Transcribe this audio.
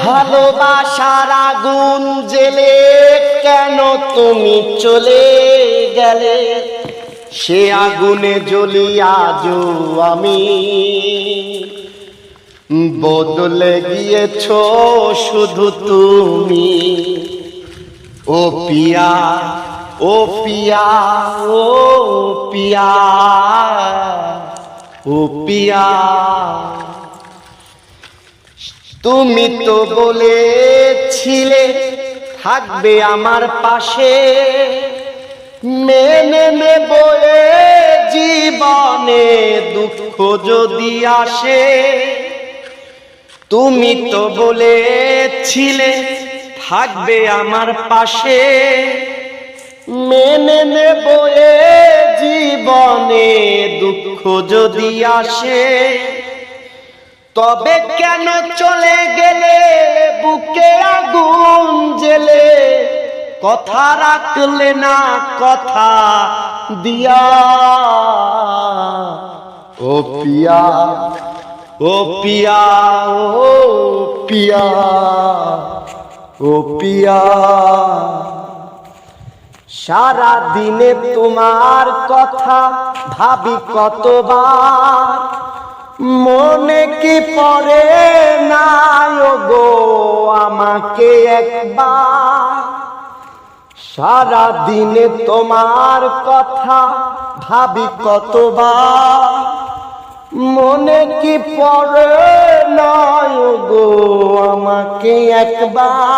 ভালোবাসার আগুন জেলে কেন তুমি চলে গেলে? সে আগুনে জ্বলি আজও আমি। বদলে গিয়েছো শুধু তুমি। ও পিয়া, ও পিয়া, ও পিয়া, ও পিয়া, তুমি তো বলেছিলে থাকবে আমার পাশে, মেনে নেব জীবনে দুঃখ যদি আসে। তুমি তো বলেছিলে থাকবে আমার পাশে, মেনে নেব জীবনে দুঃখ যদি আসে। তবে কেন চলে গেলে বুকে আগুন জেলে? কথা রাখলে না কথা দিয়া। ও পিয়া, ও পিয়া, ও পিয়া, ও পিয়া, সারা দিনে তোমার কথা ভাবি কতবার, মনে কি পড়ে না গো আমাকে একবার? সারা দিনে তোমার কথা ভাবি কতবার, মনে কি পড়ে না গো আমাকে একবার?